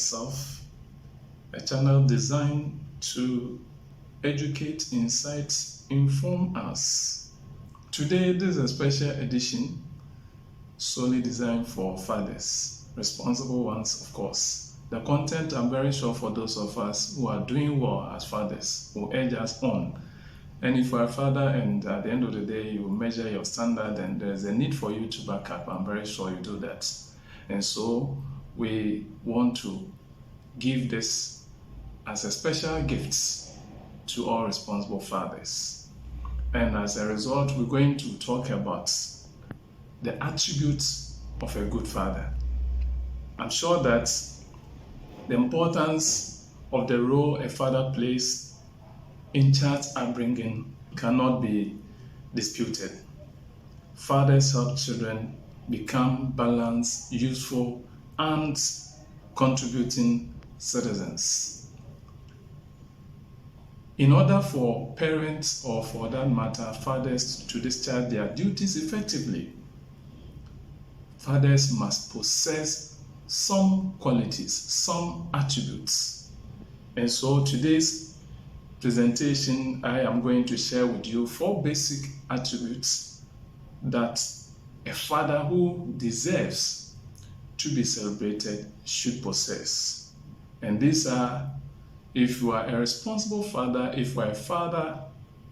yourself, a channel designed to educate, insight, inform us. Today, this is a special edition solely designed for fathers, responsible ones, of course. The content, I'm very sure, for those of us who are doing well as fathers will urge us on. And if you are a father and at the end of the day you measure your standard and there's a need for you to back up, I'm very sure you do that. And so we want to give this as a special gift to all responsible fathers. And as a result, we're going to talk about the attributes of a good father. I'm sure that the importance of the role a father plays in child upbringing cannot be disputed. Fathers help children become balanced, useful, and contributing citizens. In order for parents, or for that matter, fathers, to discharge their duties effectively, fathers must possess some qualities, some attributes. And so today's presentation, I am going to share with you 4 basic attributes that a father who deserves to be celebrated should possess. And these are, if you are a responsible father, if you are a father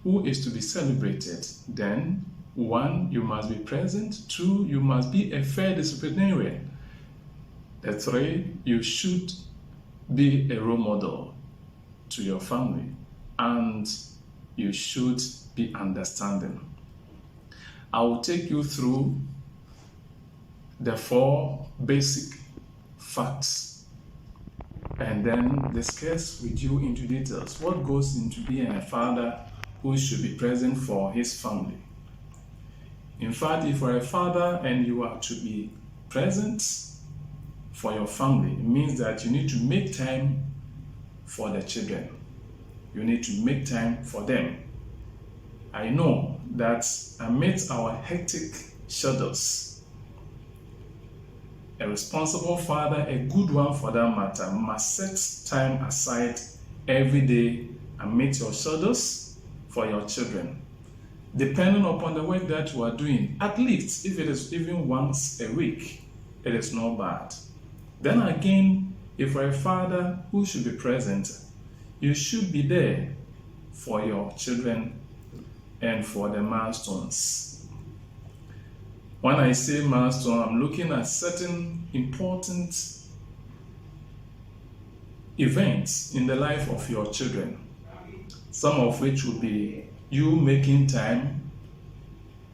who is to be celebrated, then 1, you must be present. 2, you must be a fair disciplinarian. 3, you should be a role model to your family, and you should be understanding. I will take you through the 4 basic facts and then discuss with you into details what goes into being a father who should be present for his family. In fact, if you are a father and you are to be present for your family, it means that you need to make time for the children. You need to make time for them. I know that amidst our hectic schedules, a responsible father, a good one for that matter, must set time aside every day amidst your schedules for your children. Depending upon the work that you are doing, at least if it is even once a week, it is not bad. Then again, if you're a father who should be present, you should be there for your children and for the milestones. When I say milestone, I'm looking at certain important events in the life of your children, some of which will be you making time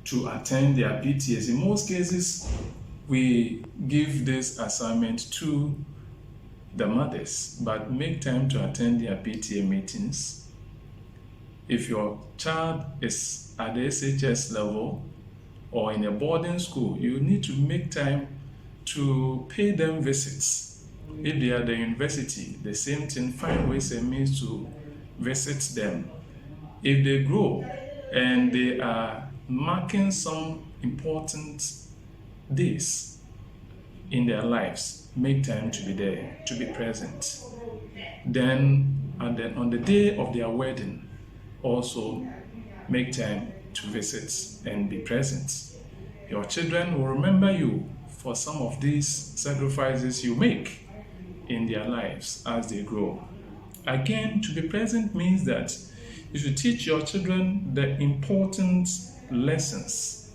to attend their PTAs. In most cases, we give this assignment to the mothers, but make time to attend their PTA meetings. If your child is at the SHS level or in a boarding school, you need to make time to pay them visits. If they are at the university, the same thing, find ways and means to visit them. If they grow and they are marking some important days in their lives, make time to be there, to be present. Then on the day of their wedding, also make time to visit and be present. Your children will remember you for some of these sacrifices you make in their lives as they grow. Again, to be present means that you should teach your children the important lessons.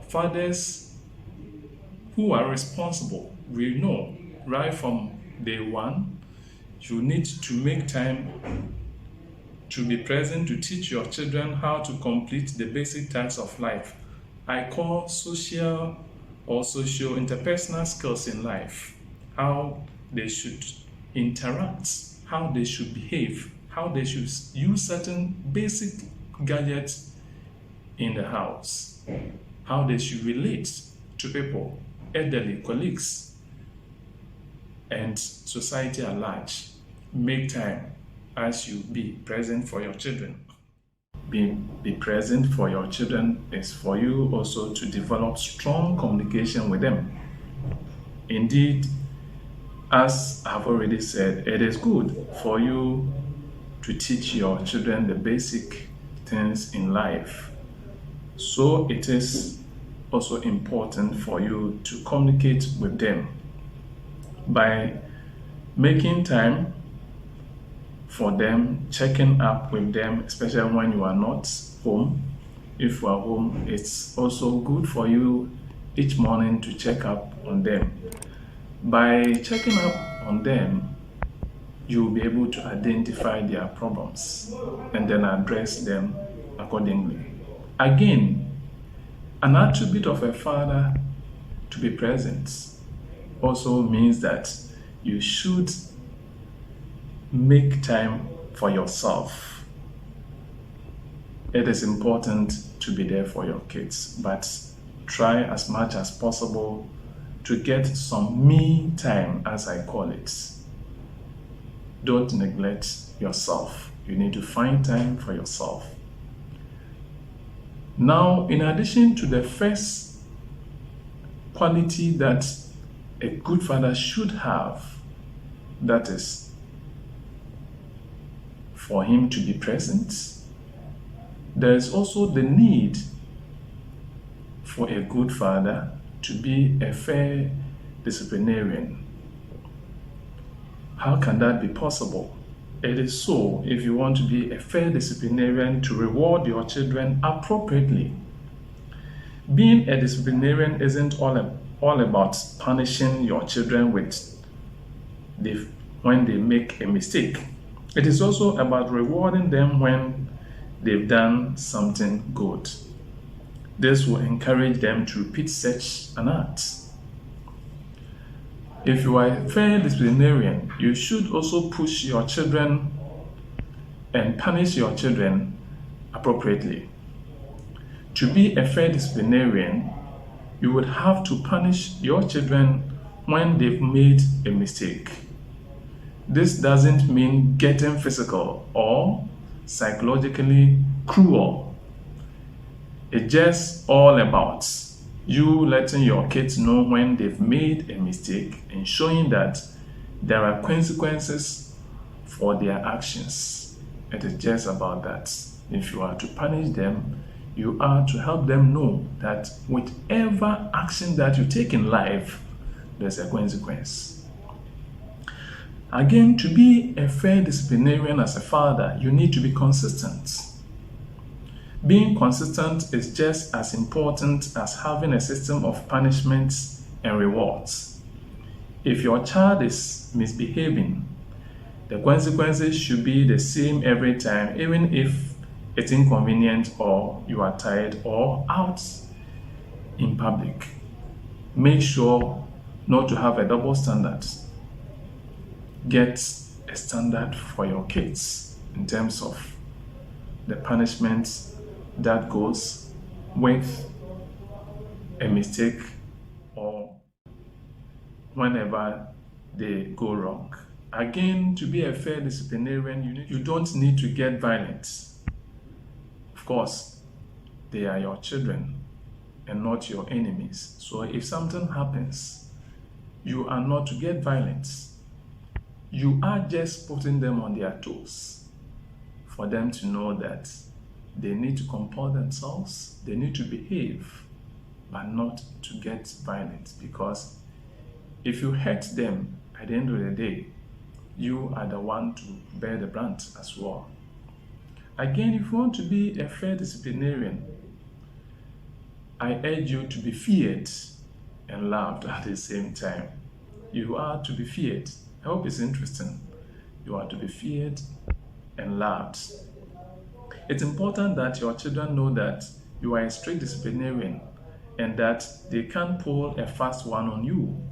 Fathers who are responsible will know right from day 1, you need to make time to be present to teach your children how to complete the basic tasks of life. I call social or socio-interpersonal skills in life, how they should interact, how they should behave, how they should use certain basic gadgets in the house, how they should relate to people, elderly, colleagues, and society at large. Make time as you be present for your children. Be present for your children is for you also to develop strong communication with them. Indeed, As I've already said, it is good for you to teach your children the basic things in life. So it is also important for you to communicate with them by making time for them, checking up with them, especially when you are not home. If you are home, it's also good for you each morning to check up on them. By checking up on them, you'll be able to identify their problems and then address them accordingly. Again, an attribute of a father to be present also means that you should make time for yourself. It is important to be there for your kids, but try as much as possible to get some me time, as I call it. Don't neglect yourself. You need to find time for yourself. Now, in addition to the first quality that a good father should have, that is for him to be present, there is also the need for a good father to be a fair disciplinarian. How can that be possible? It is so if you want to be a fair disciplinarian to reward your children appropriately. Being a disciplinarian isn't all about punishing your children when they make a mistake. It is also about rewarding them when they've done something good. This will encourage them to repeat such an act. If you are a fair disciplinarian, you should also push your children and punish your children appropriately. To be a fair disciplinarian, you would have to punish your children when they've made a mistake. This doesn't mean getting physical or psychologically cruel. It's just all about you letting your kids know when they've made a mistake and showing that there are consequences for their actions. It is just about that. If you are to punish them, you are to help them know that whatever action that you take in life, there's a consequence. Again, to be a fair disciplinarian as a father, you need to be consistent. Being consistent is just as important as having a system of punishments and rewards. If your child is misbehaving, the consequences should be the same every time, even if it's inconvenient or you are tired or out in public. Make sure not to have a double standard. Get a standard for your kids in terms of the punishments that goes with a mistake or whenever they go wrong. Again, to be a fair disciplinarian, you don't need to get violent. Of course, they are your children and not your enemies. So if something happens, you are not to get violent. You are just putting them on their toes for them to know that they need to comport themselves, they need to behave, but not to get violent. Because if you hurt them, at the end of the day, you are the one to bear the brunt as well. Again, if you want to be a fair disciplinarian, I urge you to be feared and loved at the same time. You are to be feared. I hope it's interesting. You are to be feared and loved. It's important that your children know that you are a strict disciplinarian and that they can't pull a fast one on you.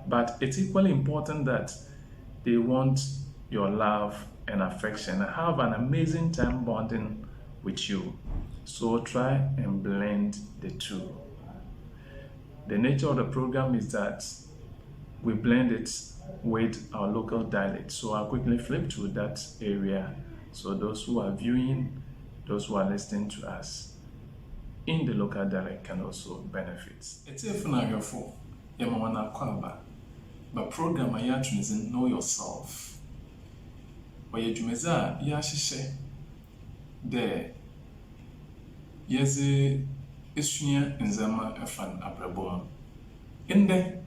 But it's equally important that they want your love and affection and have an amazing time bonding with you. So try and blend the two. The nature of the program is that we blend it with our local dialect. So I'll quickly flip to that area. So those who are viewing, those who are listening to us in the local dialect can also benefit. It's a fun for Yamawana Kwaba. But program I is know yourself. Or you jumeza yashishe there. Yes, isunya nzama efan abrabom. Inde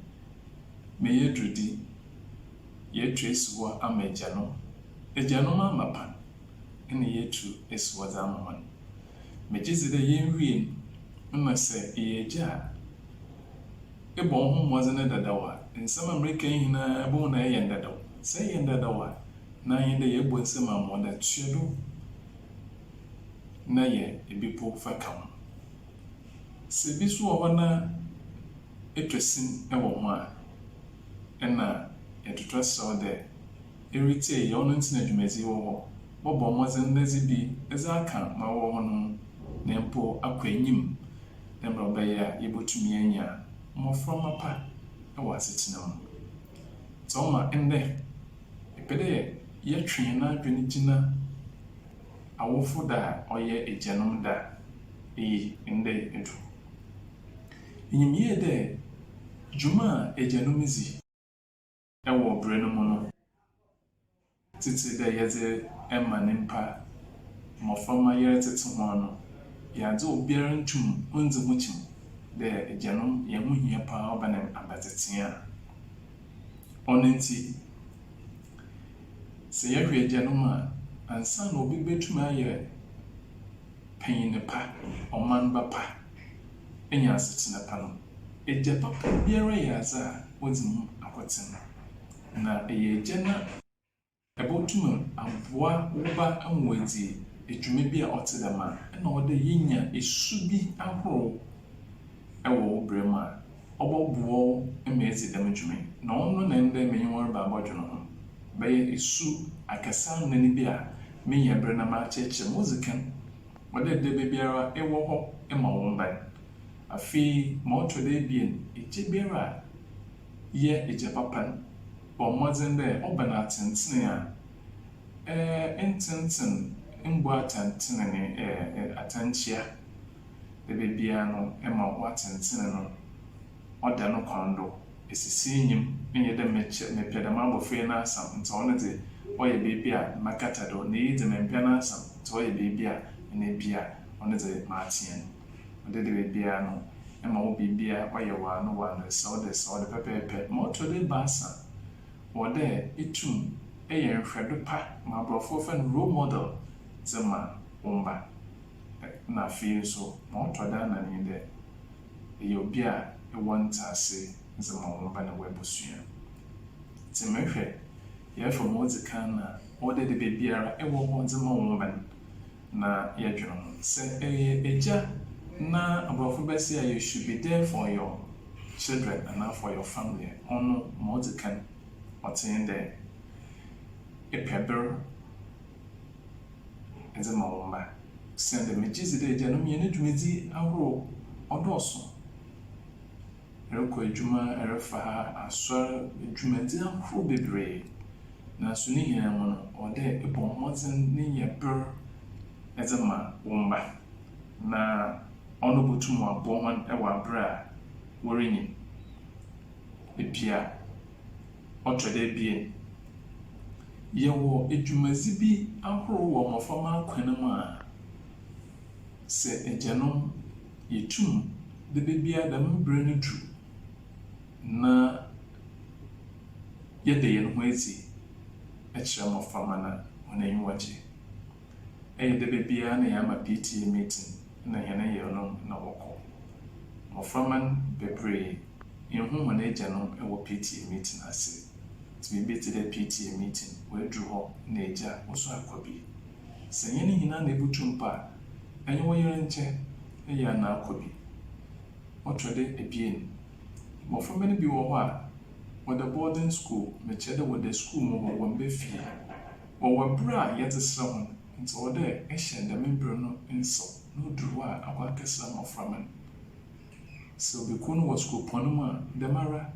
me ye drudi ye trace wa amejano. Ejano ma mapan. Ene ye tru eswa zamaman. Me jizide ye win. Mma se eja. Ebo ho mozene dadawa. Nsama America hina ebo na ye ndadawa. Se ye ndadawa. Na yende ye bo nsama mo da tuedo. Na ye ebipo fakam. Se bisu wana etwesin ewo ho a ena yetoto saw de erite ye ono ntina dwumezi wo ho bobo mozen nazi bi ezaka ma wo ho no nempo akwanyim nemra obaya yebotumi anya mo from apa ewo asetina mo so ma ende epede ye twen na adwene gina awofo da oye ejanom da ende edu nyimye de juma ejanomizi ewo bre no mo no titi de yeze emma nimpa mo from ayer titi ho no ya zo obiara ntum onze muchim de ejanom ye muhia pa obanem abatetia onenti se ye hwe ejanom a ansa na obi betum aye panyin pa oman ba pa enya asetina pa no eja papa biara ya za wozim akoten na eyejena ebotum aboa woba anwadi edwuma bi a otedama na ode yinya esu bi ahoro ewo brema obobuo emezi dem dwuma na ono na ende menyor ba abodwono ho be esu akasa nani bi a menya bre na ma cheche muzikan ode de biara ewo ho ema womban afi motode bien eje biara ye eje papan mozen de obana tentene a ententen ngbo atentene ne atanchia de bebia no ema watentene no oda no kondo esisi nyim enye de mepia de mabofre na asam nto ono de oye bebia makata do ne yi de mepia na asam to oye bebia ne bia ono de matien ode de bebia no ema wo bebia oye wa no so de pepepe moto de basa ode itum eye nhwedo pa ma brofo fa role model zema umba na fi so moto da na ni de e obi a e wanta ase zema umba na webusua timehwe ye from mozikan na ode de bebiara e wo ho zema umba na ye dweno se eja na abrofo besi you should be there for your children and not for your family ono mozikan otende epeber ezema womba send the mejizi de janom ye ne dwumedi ahoro odoso ereko adwuma erefa ha asor dwumedi ahoro bebre na so ni hia mo no ode ebo mozen ni ye ber ezema womba na ono botum abo man ewa abra worinyi epia otwede bie yewo edwumazi bi ahoro wo mofama akwanam a se ejanom yetum de bebia da mbre no du na yede yen ho ezi ekira mofama na onayin waje de bebia na yama PTA meeting na yene yenom na woko mofama bebre yehu ho na ejanom ewo PTA meeting ase to be to the PTA meeting where drew ho na eja oso akobi se yene hina na ebutumpa enye wo yere nche ya na akobi otwede ebien mofama ne bi wo ho a with the boarding school me chede with the school mo wo mbe fie wo wabra yete sra ho nti wo de ehye ndamembro no nso no drew a akwa kesa mofama so be kunu wo school ponum a demara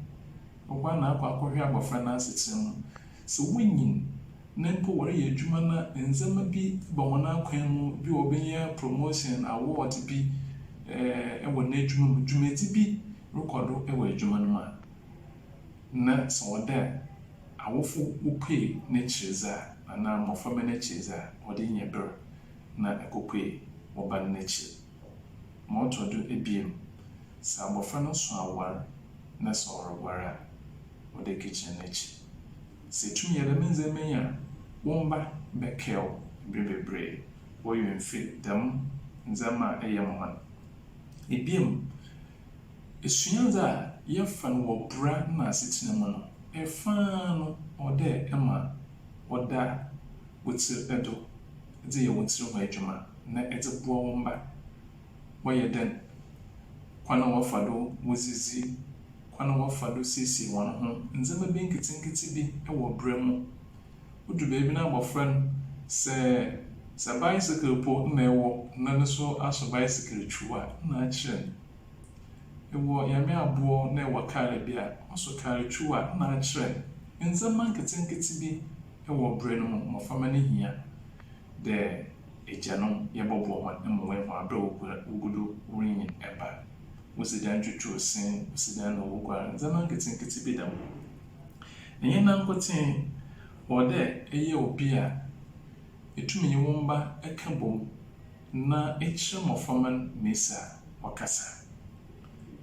okwa na akwa akohwe abofra na asetim so winyin na mpo wore ye adwuma na enzema bi ba wona akwan mu bi obenya promotion award bi ewo na adwuma dwumedi bi rekordo ewo adwuma no ma na sɛ wɔda awofo wopue n'akyiriz a anaa mmɔframma n'akyiriz a wɔde nyɛ ber na ɛkɔpue wɔba no n'akyiri. Ma ɔtɔ do ebiem, sɛ abɔfra no so aware na sɛ ɔreware a wɔde kitchen n'akyi. Sɛ tumi yɛ dɛm ndzɛmba yi a wɔn ba bɛkɛw bere bebree wɔyɛ mfi dɛm ndzɛmba a ɛyɛ mmoa. Ebiem, esuadze a yɛfa no wɔ bra na asetena mu no, ɛfaa no ɔdɛ ɛma wɔda wɔtsir ɛdo dze yɛ wɔn tsir ho adwuma na ɛdze boa wɔn ba wɔyɛ dɛn, kwan a wɔfa do wɔdzidzi, kwan a wɔfa do siesie wɔn ho, ndzɛmba bi nketenkete bi ɛwɔ bra mu. Wodu baabi na abɔfra no sɛ bicycle po na ɛwɔ na no so aso bicycle twiw a na akyerɛ no. Ɛwɔ Nyame aboɔ na ɛwɔ kaa bi a ɔso kaa twiw a na akyerɛ no. Ndzɛmba nketenkete bi ɛwɔ bra no mu mmɔframma no hia dɛ agya no yɛbɛboa wɔn ma wɔahu abere a wogudu wɔrenyin ɛba. Wosi dan twitwiw sen, wosi dan na wɔguare, ndzɛmba nketenkete bi dɛm. Ɛnyɛ nankɔtee wɔ dɛ ɛyɛ obi a etumi nye wɔn ba ɛka bom na ɛkyerɛ mmɔframma no mesi a wɔkasa.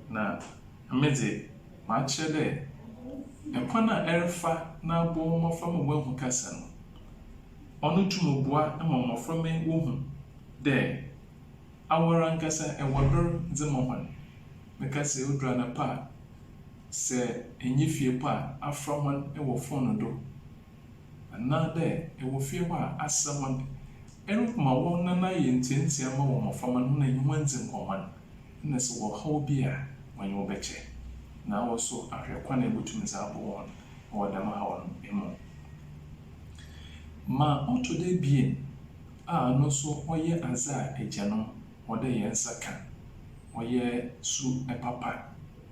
Na medze makyerɛ dɛ ɛkwan a ɛrefa na aboa mmɔframma wɔahu kasa no, ɔno tumi boa ma mmɔframma yi wɔhu dɛ awara ankasa ɛwɔ ber dze ma hɔn. Meka sɛ odura anapa a sɛ ɛnyɛ fie po a afra hɔn ɛwɔ phone do, anaa dɛ ɛwɔ fie hɔ a asra hɔn ɛrekoma wɔn nana yɛ ntiantia ma wɔ mmɔframma no na ɛnye wɔn dzi nkɔmmɔ na sɛ wɔhaw bi a wɔnyɛ wɔbɛkyɛ na wɔ so ahwɛ kwan a ɛbɛtumi dze aboa wɔn wɔ dɛm haw no mu. Ma ɔtɔ do ebien a no so ɔyɛ adze a agya no wɔde yɛn nsa ka, ɔyɛ su ɛpapa,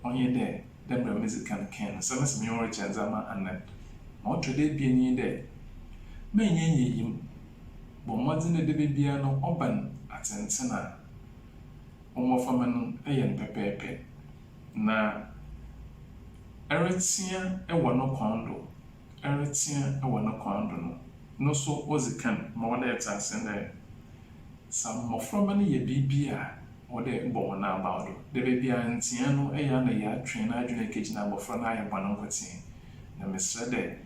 ɔnyɛ dɛ mmerɛ medzi kan kan no sɛ mesɛ menyɛ ɔrekyɛ ndzɛmba anan. Ma ɔtɔ do ebien yi dɛ menyɛ nyɛyim, bɔ mmɔdzen dɛ bebia no ɔban atenten a mmɔframma no ɛyɛ no pɛpɛɛpɛ na ɛretea ɛwɔ no kwan do, ɛretea ɛwɔ no kwan do no so ɔdzi kan ma wɔde ɛte ase dɛ sɛ mmɔframma no yɛ biribi a wɔde bɔ wɔn abaw do dɛ bebia ntea no ɛyɛ na yɛatwe na adwene kegyina abɔfra no ayɛ bɔne nkɔtee. Na mesrɛ dɛ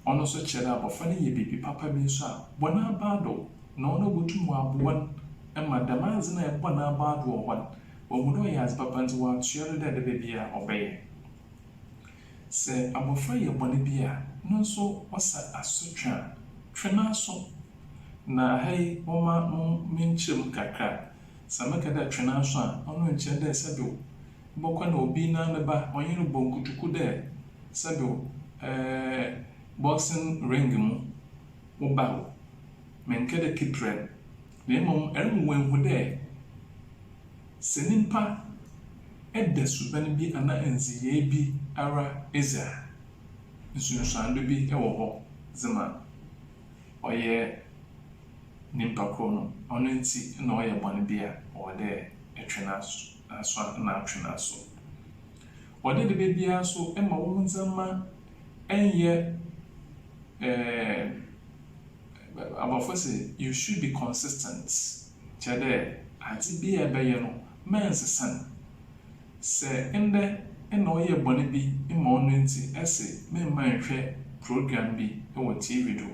ɔno nso kyerɛ dɛ abɔfra no yɛ biribi papa bi nso a bɔne aba do na ɔno botum aboa no ɛma dɛm adze no a ɛbɔ n'aba do wɔ hɔ no wɔhu dɛ ɔyɛ adze papa nti wɔatoa no dɛ baabi a ɔbɛyɛ. Sɛ abɔfra yɛ bɔne bi a no nso ɔsa asotwe a twe n'aso. Na ha yi wɔma menkyerɛm kakra, sɛ meka dɛ twe n'aso a ɔno nkyerɛ dɛ sɛbew bɔkɔ na obi na ne ba ɔnye no bɔ nkutuku dɛ sɛbew boxing ring mu woba wo menka dɛ kiprɛ na mmom ɛremu wɔahu dɛ sɛ nipa ɛda suban bi anaa nziyɛɛ bi ara ɛdzi a nsunsuando bi ɛwɔ hɔ dzema ɔyɛ nimpa koro no, ɔno nti na ɔyɛ bɔne bi a ɔwɔ dɛ ɛtwe n'aso na atwe n'aso. Ɔde de bebia so ɛma wɔn ndzɛmba ɛnyɛ abɔfo sɛ you should be consistent. Kyerɛ dɛ adze bi a ɛbɛyɛ no mɛnsesa no. Sɛ ndɛ ɛna ɔyɛ bɔne bi ma ɔno nti ɛsɛ memma nhwɛ program bi ɛwɔ TV do.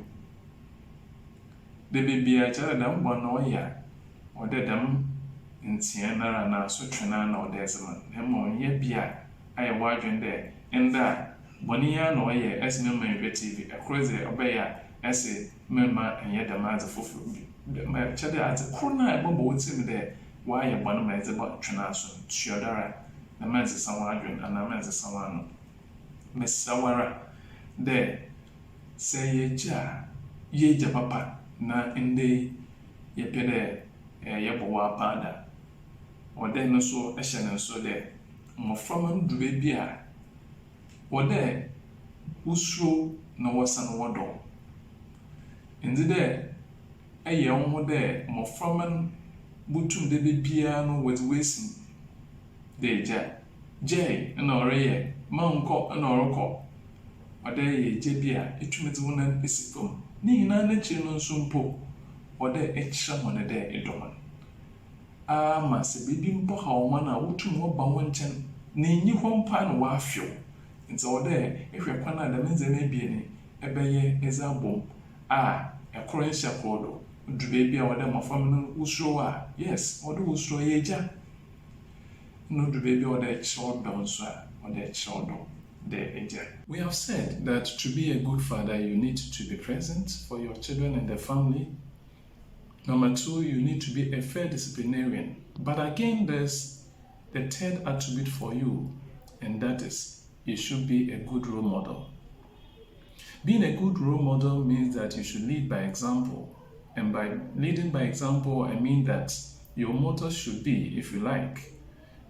De bebia kyerɛ dɛm bɔne na ɔyɛ a ɔde dɛm ntia nara na asotwe na ɔde ɛzema na ma ɔnyɛ bi a ayɛ wadwen dɛ ndɛ a bɔne ya na ɔyɛ ɛsɛ memma nhwɛ TV ɛkoro dze ɔbɛyɛ a ɛsɛ memma ɛnyɛ dɛm adze foforɔ bi. Kyerɛ dɛ adze koro na ɛbɛbɔ wo tirim dɛ wɔayɛ bɔne ma ɛdze bɔtwe n'aso tuadara na mɛnsesa wɔn adwen anaa mɛnsesa wɔn ano. Mesrɛ wara dɛ sɛ yɛgye a yɛgya papa na ndɛ yɛpɛ dɛ yɛbɔ wɔ apaada. Ɔdɛ no so ɛhyɛ ne nso dɛ mmɔframma no du baabi a wɔdɛ wosuro na wɔsan wɔdɔ. Nti dɛ ɛyɛ wɔn ho dɛ mmɔframma no botum dɛ bebiara no wɔdze wɔasi dɛ gya gyae na ɔreyɛ manko na oroko ode ye jebia etumete wona esifom ni hina na chi no nso mpo ode ekira hone de edomon ama se bibi mpo ha o ma na wotum wo ba wonchen na enyi ho mpa na wa afio nti ode ehwe kwana da menze na bie ni ebeye ezabom a ekoro nhye kodo dube bia ode mafam no usuro a yes ode usuro ye ja no dube bia ode ekiro do nso a ode ekiro do de eja. We have said that to be a good father you need to be present for your children and their family. Number 2, you need to be a fair disciplinarian. But again, there's the third attribute for you, and that is you should be a good role model. Being a good role model means that you should lead by example. And by leading by example, I mean that your motto should be, if you like,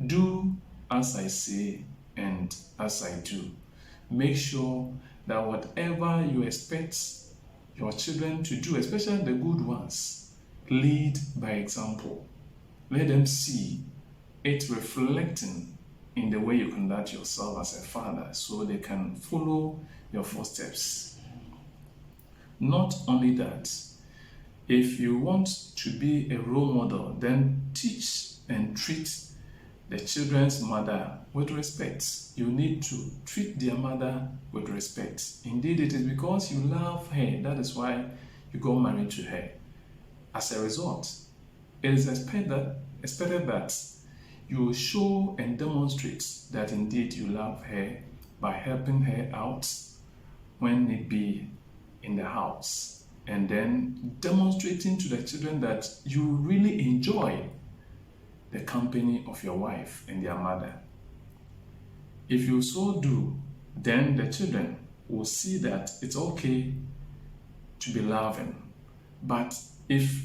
do as I say and as I do. Make sure that whatever you expect your children to do, especially the good ones, lead by example. Let them see it reflecting in the way you conduct yourself as a father so they can follow your footsteps. Not only that, if you want to be a role model, then teach and treat the children's mother with respect. You need to treat their mother with respect. Indeed, it is because you love her, that is why you got married to her. As a result, it is expected that you show and demonstrate that indeed you love her by helping her out when need be in the house, and then demonstrating to the children that you really enjoy the company of your wife and their mother. If you so do, then the children will see that it's okay to be loving. But if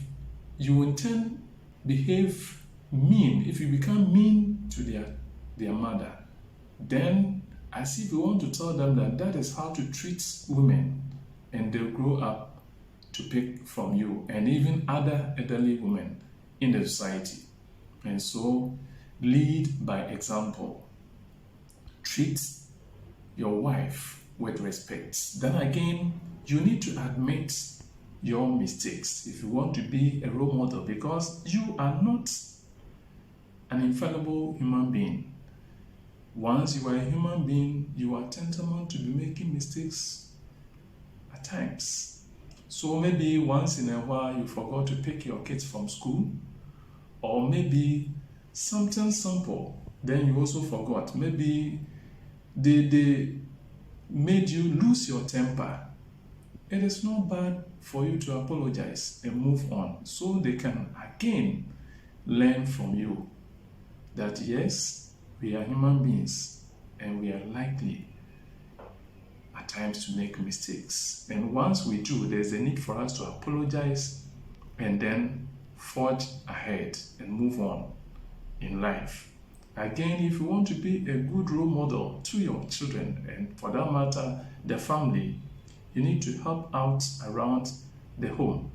you in turn behave mean, if you become mean to their mother, then as if you want to tell them that that is how to treat women, and they'll grow up to pick from you and even other elderly women in the society. And so lead by example. Treat your wife with respect. Then again, you need to admit your mistakes if you want to be a role model, because you are not an infallible human being. Once you are a human being, you are tantamount to be making mistakes at times. So maybe once in a while you forgot to pick your kids from school, or maybe something simple, then you also forgot. Maybe they made you lose your temper. It is not bad for you to apologize and move on, so they can again learn from you that yes, we are human beings and we are likely at times to make mistakes. And once we do, there's a need for us to apologize and then forge ahead and move on in life. Again, if you want to be a good role model to your children, and for that matter, the family, you need to help out around the home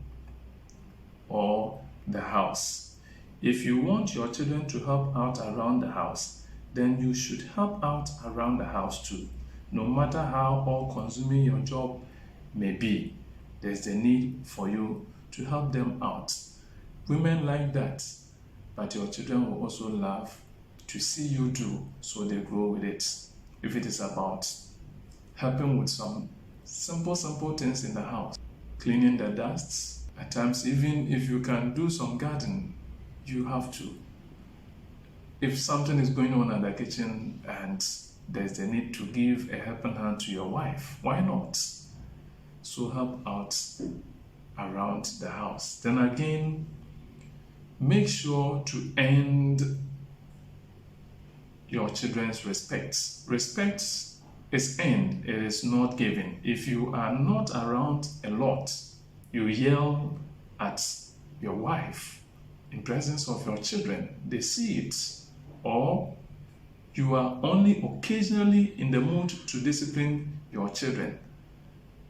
or the house. If you want your children to help out around the house, then you should help out around the house too. No matter how all-consuming your job may be, there's the need for you to help them out. Women like that, but your children will also love to see you do, so they grow with it. If it is about helping with some simple things in the house, cleaning the dusts, at times even if you can do some gardening, you have to. If something is going on in the kitchen and there's the need to give a helping hand to your wife, why not? So help out around the house. Then again, make sure to end your children's respect. Respect is earned, it is not given. If you are not around a lot, you yell at your wife in presence of your children, they see it. Or you are only occasionally in the mood to discipline your children,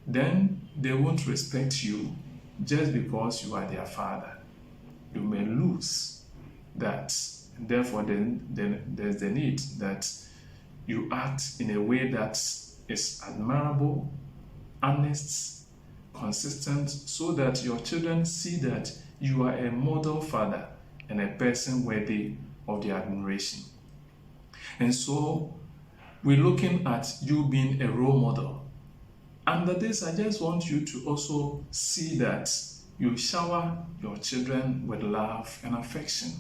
then they won't respect you just because you are their father. You may lose that. Therefore, then there's the need that you act in a way that is admirable, honest, consistent, so that your children see that you are a model father and a person worthy of their admiration. And so we're looking at you being a role model. Under this, I just want you to also see that you shower your children with love and affection.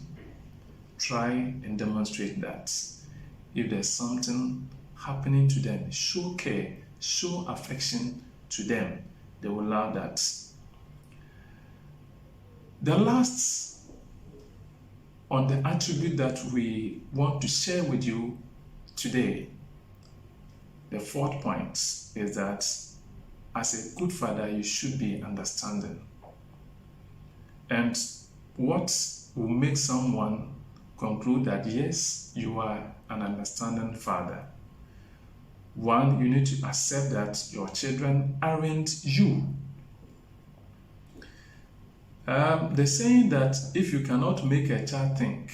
Try and demonstrate that. If there's something happening to them, show care, show affection to them. They will love that. The last on the attribute that we want to share with you today, the fourth point, is that as a good father, you should be understanding. And what will make someone conclude that yes, you are an understanding father? One, you need to accept that your children aren't you. The saying that if you cannot make a child think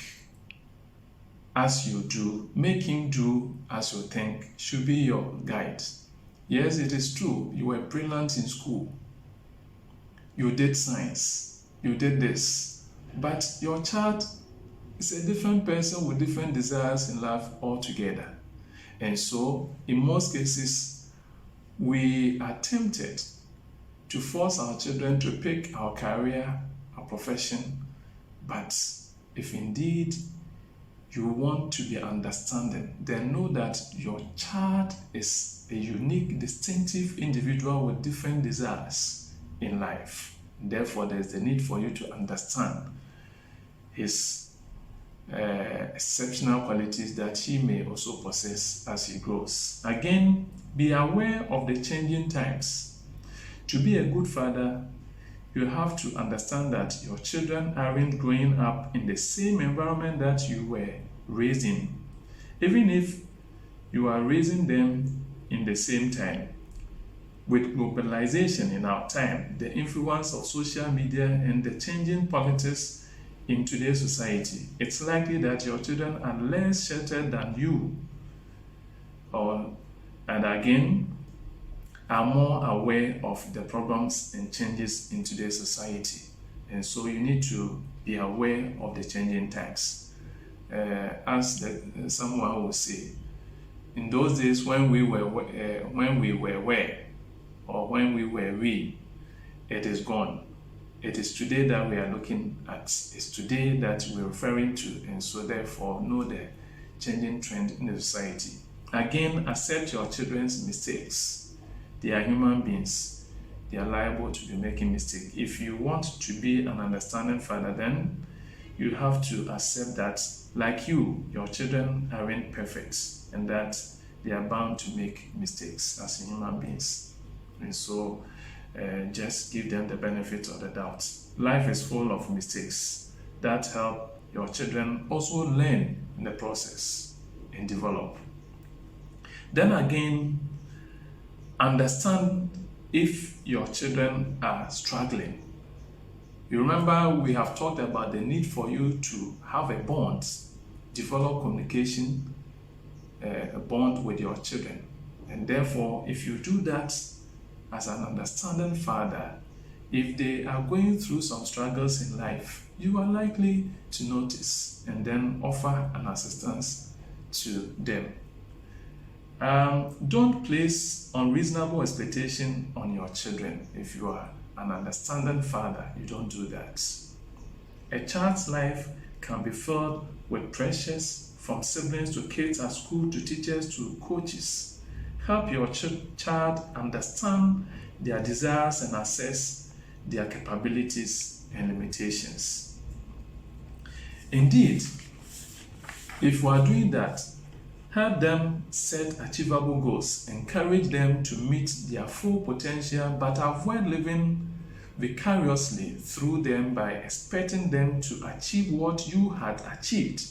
as you do, make him do as you think should be your guide. Yes, it is true. You were brilliant in school. You did science. You did this. But your child is a different person with different desires in life altogether. And so, in most cases, we are tempted to force our children to pick our career, our profession. But if indeed you want to be understanding, then know that your child is a unique, distinctive individual with different desires in life. Therefore, there's the need for you to understand his exceptional qualities that he may also possess as he grows. Again, be aware of the changing times. To be a good father, you have to understand that your children aren't growing up in the same environment that you were raised in. Even if you are raising them in the same time. With globalization in our time, the influence of social media and the changing politics in today's society, it's likely that your children are less sheltered than you, and again, are more aware of the problems and changes in today's society. And so you need to be aware of the changing times. As someone will say, in those days when we were it is gone. It is today that we are looking at. It's today that we're referring to, and so therefore know the changing trend in the society. Again, accept your children's mistakes. They are human beings. They are liable to be making mistakes. If you want to be an understanding father, then you have to accept that, like you, your children aren't perfect, and that they are bound to make mistakes as human beings. And so just give them the benefit of the doubt. Life is full of mistakes that help your children also learn in the process and develop. Then again, understand if your children are struggling. You remember we have talked about the need for you to have a bond, develop communication, a bond with your children. And therefore, if you do that as an understanding father, if they are going through some struggles in life, you are likely to notice and then offer an assistance to them. Don't place unreasonable expectation on your children. If you are an understanding father, you don't do that. A child's life can be filled with pressures, from siblings to kids at school to teachers to coaches. Help your child understand their desires and assess their capabilities and limitations. Indeed, if we are doing that, help them set achievable goals, encourage them to meet their full potential, but avoid living vicariously through them by expecting them to achieve what you had achieved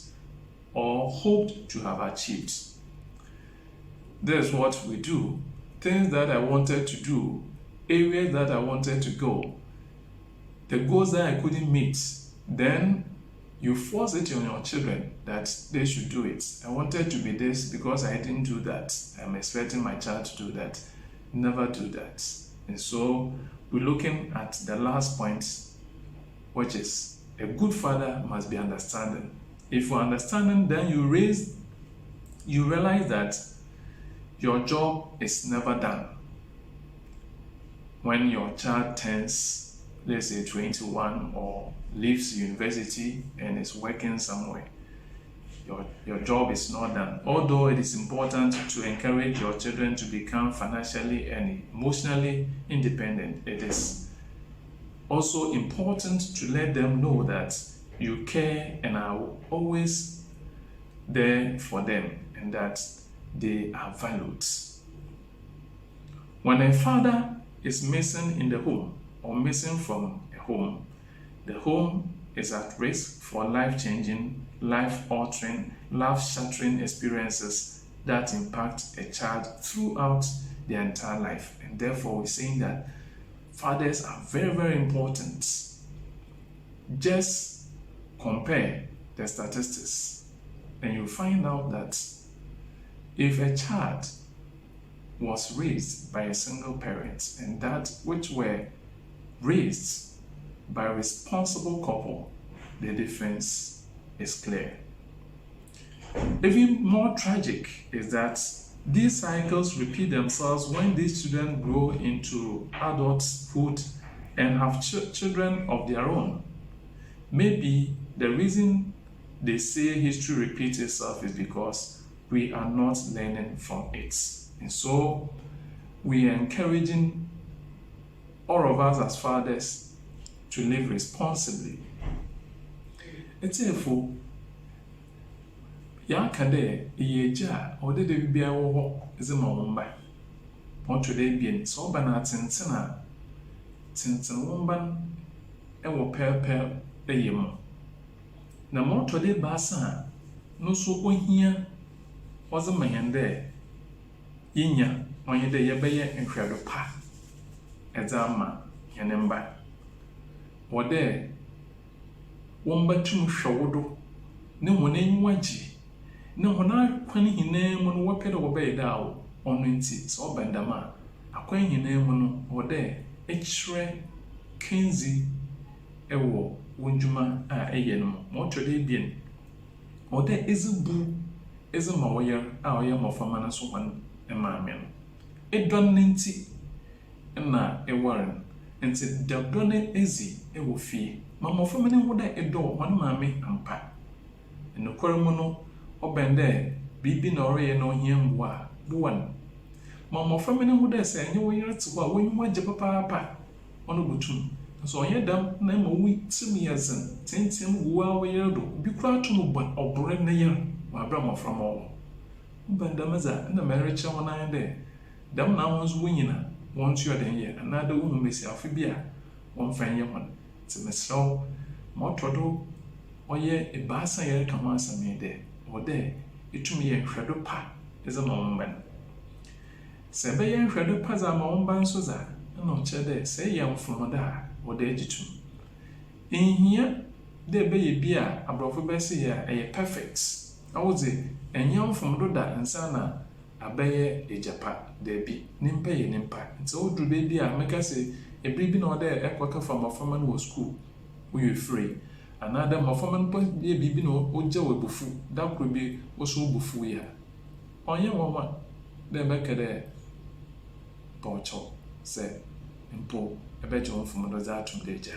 or hoped to have achieved. That's what we do. Things that I wanted to do, areas that I wanted to go, the goals that I couldn't meet, then You force it on your children that they should do it. I wanted to be this because I didn't do that. I'm expecting my child to do that. Never do that. And so we're looking at the last point, which is a good father must be understanding. If you're understanding, then you realize that your job is never done. When your child turns, let's say 21, or leaves university and is working somewhere, your job is not done. Although it is important to encourage your children to become financially and emotionally independent, it is also important to let them know that you care and are always there for them and that they are valued. When a father is missing in the home or missing from a home, the home is at risk for life-changing, life-altering, life-shattering experiences that impact a child throughout their entire life. And therefore, we're saying that fathers are very, very important. Just compare the statistics and you'll find out that if a child was raised by a single parent and that which were raised by a responsible couple, the difference is clear. Even more tragic is that these cycles repeat themselves when these children grow into adulthood and have children of their own. Maybe the reason they say history repeats itself is because we are not learning from it. And so we are encouraging all of us as fathers to live responsibly. It's therefore ya kade yeja o de bibia wo ho ezema womba o twede bien so ba na tenten womba e wo pepe eyemo na mo twede ba sa no so ohia ozema yende yinya onye de yebeye nhwedo pa ezama yenemba wode womba tum hwodo ne wonenwaji ne hona kwani hina mu no wopede wo be da ono nti so obendama akwan hina mu no wode echire kenzi ewo wonjuma a eye no mo twede bien wode ezibu ezema woyer a oye mofama na so hwan emaame no edon nti na ewaren nti dabdone ezi ewo fie mamofama ne hoda edo hwan maame ampa enokore mu no obende bibi na oreye no hia mboa buwan mamofama ne hoda se enye wo yere twa wonyu agye papa ono butum so onye dam na ma wi timi yazen tentem wo a yere do bi kura to no ban obore na yere wa bra mofama wo banda maza na mereche wona ande dam na wonzo wonyina wontu yoden ye anada wo mesi afi bia won fanye hon timesraw motodo oye ebasa yere kama asamede ode etumi ye hwedo pa eze ma womban se be ye hwedo pa za ma womban so za na o chede se ye mfomoda ode agitum enhia de be ye bia abrofo be se ye eye perfect awoze enye mfomodo da nsa na abaye ejapa de bi nimpa ye nimpa nti odru be bia meka se ebribi na ode ekwoka fama no school we free another mafama no be bibi no oja webufu da kro bi wo so bufu ya onye woma de meka de pocho se mpo ebeje mfumo do za atum deja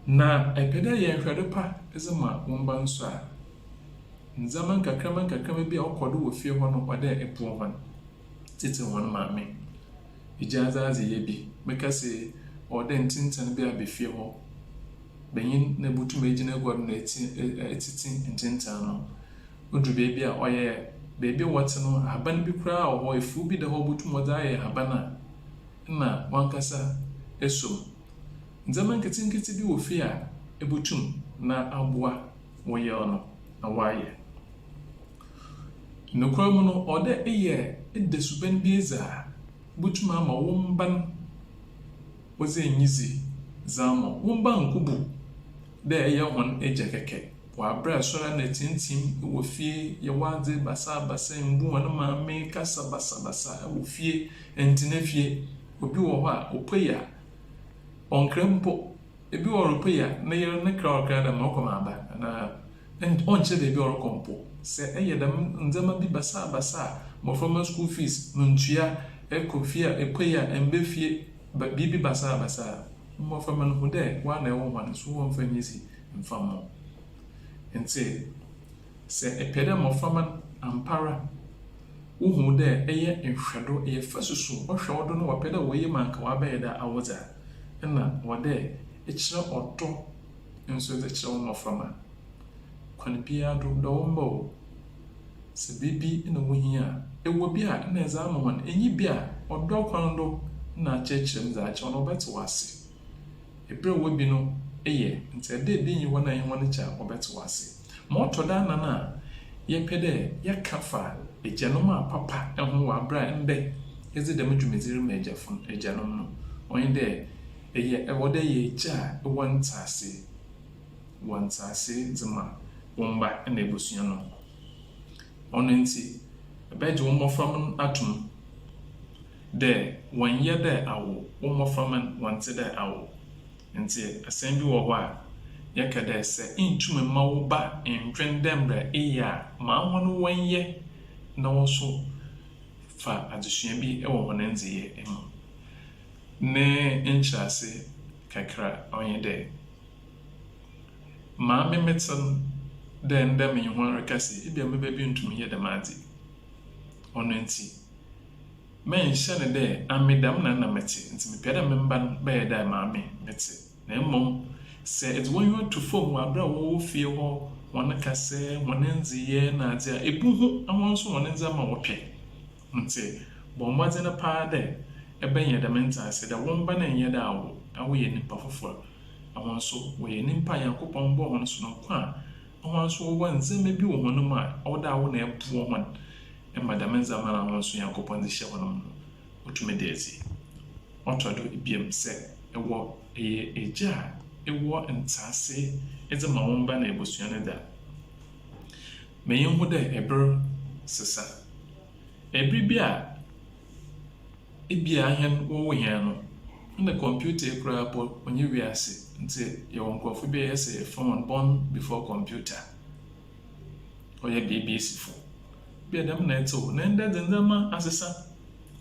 na epede ye hwedo pa ezema womba nso a nzaman kakrama bi akodo wo fie ho no ode epo ho tete won maame ijaza azi ye bi meka se ode ntintan bi abefie ho benyin na butum ejina gwar na etiti ntintan no odu bebi a oye bebi wote no haban bi kura ho efu bi da ho butum oda ye habana na wankasa esom nzaman ketinketi bi wo fie a ebutum na aboa wo ye no na waye nokora mu no ode eye edesuban bi eza butum ama womban woze nyizi zamo womba nkubu dɛ ɛyɛ hɔn agya kɛkɛ. Wɔabrɛ asɔre na tintim wɔ fie, yɛwɔ adze basabasa, mbu hɔn maame, kasa basabasa wɔ fie, ntena fie. Obi wɔ hɔ a ɔpɛ a ɔnkra mpo. Ebi wɔ ɔpɛ a na yɛre ne kra ɔkra dɛm ɔkɔ aba na ɔnkyɛ baabi ɔrekɔ mpo. Sɛ ɛyɛ dɛm ndzɛmba bi basabasa a mmɔframma school fees ntua ɛkɔ fie a ɛpɛ a ɛmbɛ fie biribi basabasa a mmɔframma no hu dɛ wɔa na ɛwɔ hɔ no so wɔmfa nyɛ si mfa mmɔ. Nti sɛ ɛpɛ dɛ mmɔframma ampara wohu dɛ ɛyɛ nhwɛdo ɛyɛ fa susu ɔhwɛ wo do no wɔpɛ dɛ wɔyɛ ma anka wɔabɛyɛ dɛ awodza ɛna wɔdɛ ɛkyerɛ ɔdɔ nso dɛ kyerɛ wo mmɔframma. Kwan biara do dɔ wo mba o. Sɛ biribi na wohia a ɛwɔ bi a na ɛdze ama wɔn ɛnyi bi a ɔdɔ kwan do na akyerɛkyerɛ mu dze akyerɛ no ɔbɛte wo ase. Ɛberɛ wɔ bi no ɛyɛ nti ɛdɛ bi nyi wɔn a ɛyɛ wɔn kyɛ a ɔbɛte wo ase. Ma ɔtɔ da anan a yɛpɛ dɛ yɛka fa agyanom a papa ɛho wɔ abrɛ a ndɛ yɛdze dɛm dwumadzi rema agyanom no ɔyɛ dɛ ɛyɛ ɛwɔ dɛ yɛ agya a ɛwɔ ntaase dze ma wɔn ba ɛna ebusua no. Ɔno nti ɛbɛgye wɔn mmɔframma no atom dɛ wɔnyɛ dɛ awo, wɔn mmɔframma no wɔnte dɛ awo. Nti asɛm bi wɔ hɔ a yɛka dɛ sɛ ntumi mma wo ba ndwen dɛ mbrɛ ɛyɛ a ma wɔn wɔnyɛ na wɔso fa adesua bi ɛwɔ wɔn ndzeyɛ mu. Ne nkyerɛase kakra ɔyɛ dɛ maame meten dɛ ndɛ me ho rekase ebi a meba bi ntumi yɛ dɛm adze. Ɔno nti menhyɛ ne dɛ amedam na mete nti mepɛ dɛ memba no bɛyɛ dɛ maame mete. Na mmom sɛ ɛdze wɔn yɛ to fam wɔ abrɛ a wɔwɔ fie hɔ wɔn kasɛ wɔn ndzeyɛ na adze a ebu ho ahɔn nso wɔn ndzɛmba wɔpɛ. Nti bɔ mmɔdzen paa dɛ ɛbɛyɛ dɛm ntaase dɛ wɔn ba na nyɛ dɛ awo yɛ nipa foforɔ. Ahɔn nso wɔyɛ nipa Nyankopɔn bɔ wɔn so no kwa ahɔn nso wɔwɔ ndzɛmba bi wɔ wɔn mu a ɔwɔ dɛ awo na ɛboɔ wɔn ɛma dɛm ndzɛmba na ahɔn nso Nyankopɔn de hyɛ wɔn mu no otumi de adzi. Ɔtɔ do ebiem sɛ ɛwɔ ɛyɛ agya a ɛwɔ ntaase ɛdze ma wɔn ba na ebusua no da. Ma yɛnhu dɛ ɛber sesa. Ɛber bi a ebi ahɛn wɔwɔ hɛn no na computer kura po onye wiase. Nti yɛwɔ nkurɔfo bi a yɛsɛ yɛfa wɔn born before computer. Ɔyɛ BBCfo. Bi a dɛm na ɛtew na ndɛ ndzɛmba asesa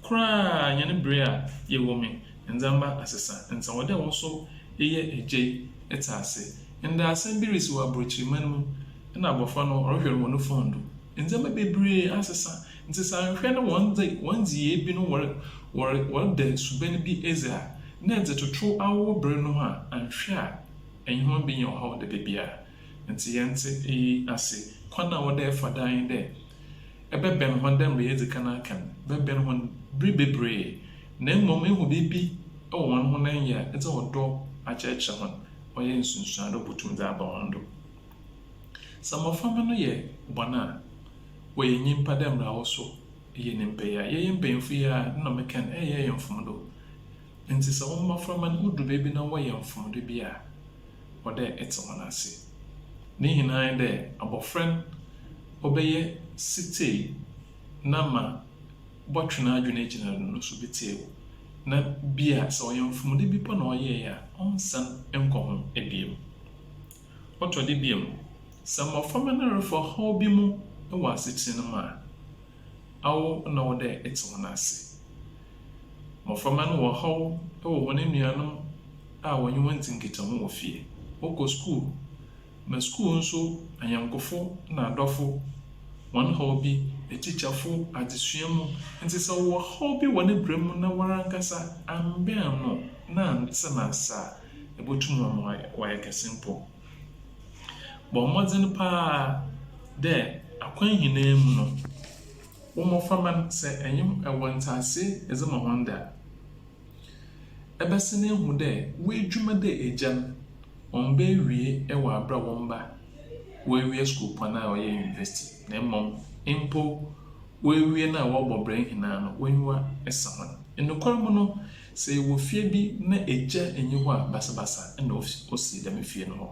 koraa nyɛ bere a yɛwɔ mi ndzɛmba asesa. Nti wɔdɛ wɔn so yɛyɛ agye ɛte ase. Ndɛ asɛm bi resi wɔ aburokyirima no mu na abɔfra no ɔrehwɛ wɔn phone do. Ndzɛmba bebree asesa. Nti sɛ ahwɛ no wɔn dziyɛ bi no wɔda suban bi ɛdze a na ɛdze toto awo bere no a anhwɛ a ɛnyɛ ho bi nyɛ ɔhaw da baabiara. Nti yɛnte eyi ase kwan a wɔda ɛfa dan dɛ ɛbɛbɛn ho dɛ mbrɛ yɛdze kan aka no bɛbɛn ho bere bebree na mmom ehu biribi ɛwɔ wɔn ho na nyɛ ɛdze ɔdɔ akyerɛkyerɛ wɔn ɔyɛ nsunsuando botum dze aba wɔn do. Sɛ mmɔframma no yɛ bɔn a wɔyɛ nyimpa dɛ mbrɛ awo so yɛ nyimpa yi a yɛyɛ mpanyinfo yi a na meka no ɛyɛ mfomdo. Nti sɛ wɔn mmɔframma no wodu baabi na wɔyɛ mfomdo bi a ɔdɛ ɛte wɔn ase. Ne nyinaa dɛ abɔfra no ɔbɛyɛ sitee na ma bɔtwena adwene gyina no so bi tie wo. Na bia sɛ ɔyɛ mfomdo bi pɔ na ɔyɛ a ɔnsan nkɔ ho ebiem. Ɔtɔ de biem sɛ mmɔframma no refa haw bi mu wɔ asetena no mu a awo na ɔdɛ ɛte wɔn ase. Mmɔframma no wɔ haw wɔ wɔn nuanom a wɔnye wɔn dzi nkitaho wɔ fie. Wɔkɔ school ma school nso anyankofo na adɔfo wɔn haw bi etikyafo adesua mu. Nti sɛ wɔ haw bi wɔ ne brɛ mu na wɔrankasa ambɛn no na ante na asa ebotum wɔayɛ kɛse mpo. Bɔ mmɔdzen paa dɛ akwan nyinaa mu no wɔn mmɔframma no sɛ ɛnyɛ ɛwɔ ntaase ɛdze ma wɔn da ɛbɛsɛ na ehu dɛ wɔadwuma dɛ agya no wɔn ba ewie ɛwɔ abra wɔn ba wɔawie school pɔn a ɔyɛ university na mmom mpo wɔawie na wɔbɔ brɛ nyinaa no wɔnyiwa ɛsa wɔn. Nnokora mu no sɛ ɛwɔ fie bi na agya enyi hɔ a basabasa ɛna osi dɛm fie no hɔ.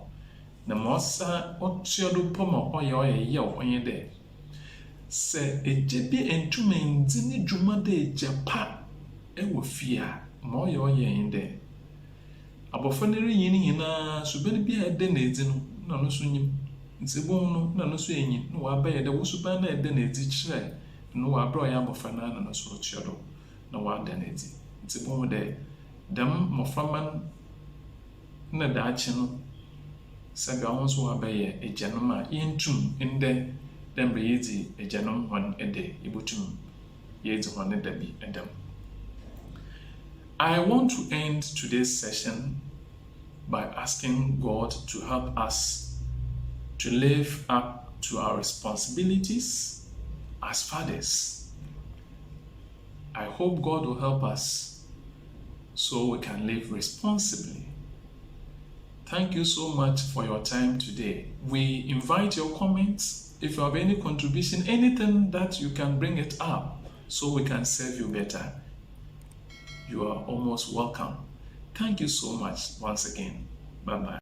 na ma ɔsa ɔtɔdo pɔma ɔyɛ ɔnyɛ dɛ sɛ egye bi ntoma ndi ne dwuma dɛ egya pa ɛwɔ fie a ma ɔyɛ dɛ abɔfra no reyi ne nyinaa suban bi a ɛda n'edi no na no so nyim nsebɔn no na no so enyi na wabɛyɛ dɛ wo suban na ɛda n'edi kyerɛ no wabra ɔyɛ abɔfra no na no so ɔtɔdo na wada n'edi nsebɔn dɛ dɛm mmɔframma na daakye no sɛbi ahụ nso wabɛyɛ agyanom a yɛntum ndɛ dɛm bɛ yɛdzi agyanom hɔn ɛdɛ yɛbɛtum yɛdzi hɔn ɛda bi ɛdɛm. I want to end today's session by asking God to help us to live up to our responsibilities as fathers. I hope God will help us so we can live responsibly. Thank you so much for your time today. We invite your comments. If you have any contribution, anything that you can bring it up so we can serve you better, you are almost welcome. Thank you so much once again. Bye-bye.